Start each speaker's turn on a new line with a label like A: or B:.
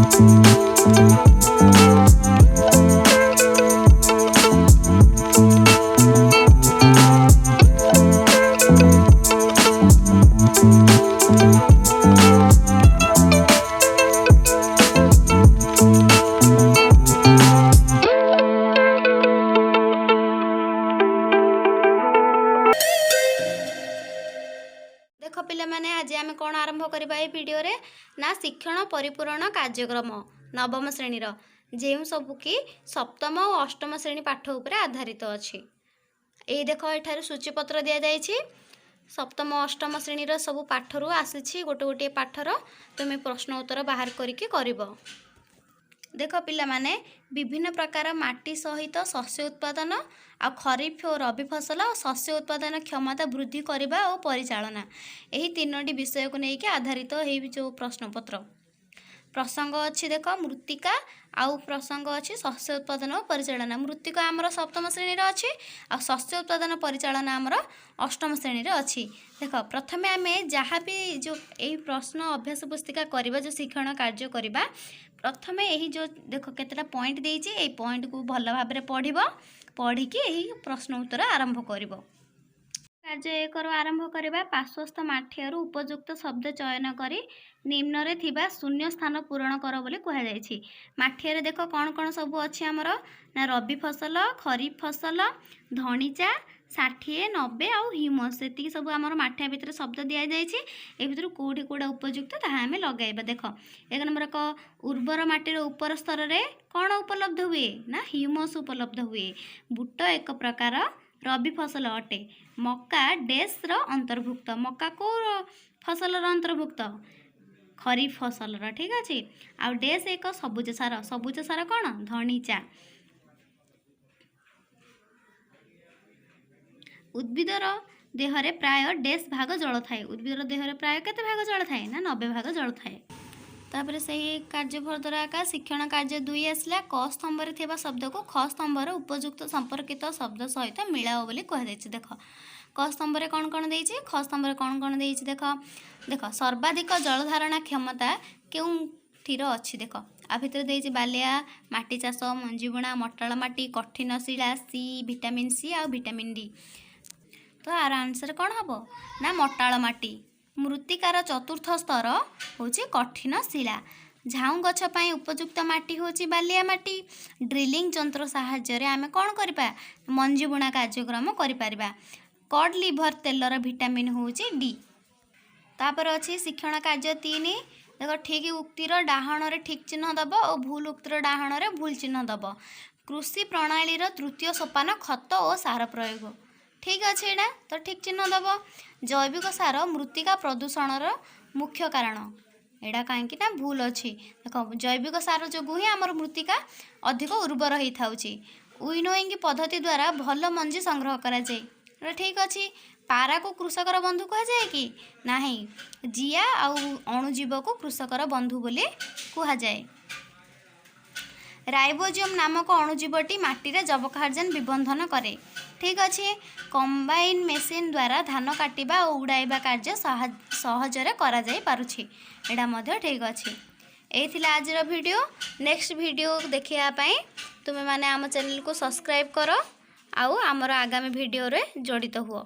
A: देख पिला माने आज आम कौन आरंभ करबा ए वीडियो रे ना शिक्षण परिपूरण कार्यक्रम नवम श्रेणी जो सबू कि सप्तम और अष्टम श्रेणी पाठ उपरे आधारित अच्छी यही देख एठार सूचीपत्र दि जाइए सप्तम और अष्टम श्रेणी सबू पाठरू आसी गोटे गोटे पाठर तुम्हें प्रश्न उत्तर बाहर करके कर देख पिला माने विभिन्न प्रकार माटी सहित शस्य उत्पादन आ खरीफ और रबी फसल और शस्य उत्पादन क्षमता वृद्धि करने और परिचालना यही तीनोटी विषय को लेकिन आधारित हो जो प्रश्नपत्र प्रसंग अच्छी देख मृत्तिका आउ प्रसंग अच्छी शस्य उत्पादन और परिचालना मृत्तिका आमर सप्तम श्रेणी अच्छी आ शस्य उत्पादन परिचालना आमर अष्टम श्रेणी अच्छी देख प्रथमे आम जहाँ भी जो यही प्रश्न अभ्यास पुस्तिका करवा जो शिक्षण कार्य करवा प्रथमे यही जो देख केतटा पॉइंट देइछि एई पॉइंट को भल भाव पढ़ पढ़ी यही प्रश्न उत्तर आरंभ कर कार्य एक आरंभ करवा पार्श्वस्थ माठियारू उपयुक्त शब्द चयन करी निम्न रे थिबा शून्य स्थान पूरण कर बोली कहुई माठिया देख कौन कौन सब अच्छी आमर ना रबी फसल खरीफ फसल धणीचा 60 90 आउ ह्यूमस से सब आम माठिया भितर शब्द दि जाइए भर कौटी कौटा उपयुक्त ताहा आम लगेगा देख एक नंबर क उर्वर माटीर उपर स्तर में कौन उपलब्ध हुए ना ह्यूमस उपलब्ध हुए बुट एक प्रकार रबी फसल अटे मक्का डेस अंतर्भुक्त मक्का को फसल अंतर्भुक्त खरीफ फसल ठीक अच्छे आ डेस एक सबुज सार कौन धणीचा उद्भिदर देहरे प्राय डेस भाग जल थाए उद्भिदर देहरे प्राय केते भाग जल थाए ना 90 भाग जल थाए तापर से कार्यफल द्वारा का शिक्षण कार्य 2 आसला क स्तंभ रे थिबा शब्द को ख स्तंभ रे उपयुक्त संपर्कित शब्द सहित मिलाओ बोली कह देछि देख क स्तंभ रे कौन देछि ख स्तंभ रे कौन देछि देख देख सर्वाधिक जल धारणा क्षमता केउं ठिर अच्छी देख आ भितर देछि बालिया माटी चाष मंजीबुणा मटाल माटी कठिन शिला सी विटामिन सी आ विटामिन डी तो आर आंसर कौन हम ना मटाल माटी मृत्तिकार चतुर्थ स्तर होची कठिन शिला झाऊ गछपाई उपयुक्त माटी होची बालिया माटी ड्रिलिंग यंत्र साहाय्य आमे कौन करिपा मंजी बुणा कार्यक्रम करिपारिबा कड लिभर तेलर विटामिन होची डी तापर अछि शिक्षण कार्य 3 देख ठीक उक्तिर डाहण रे ठीक चिन्ह दब और भूल उक्तिर डाहण रे भूल चिन्ह दब कृषि प्रणाली तृतीय सोपान खत और सार प्रयोग ठीक अच्छे एटा तो ठीक चिन्ह दब जैविक सार मृत्तिका प्रदूषणर मुख्य कारण एटा कहीं ना भूल अच्छी देख जैविक सार जो ही आमर मृत्तिका अधिक उर्वर होता उइनोइंग पद्धति द्वारा भल मंजी संग्रह कराए ठीक अच्छे पारा को कृषकर बंधु कह जाए कि नहीं जिया आउ अणुजीव को कृषकर बंधु बोली कह जाए राइबोजियम नामक अणुजीवटी माटी जबकारजन विबंधन करे ठीक अच्छे कंबाइन मेसीन द्वारा धान काटिबा और उड़ाइबा कार्य सहजरे करा जाई पारुछि एटा मध्य ठीक अच्छे यही आज वीडियो नेक्स्ट वीडियो देखिया पाई तुमे माने आम चैनल को सब्सक्राइब कर आउ आमर आगामी वीडियो रे जड़ित हुओ।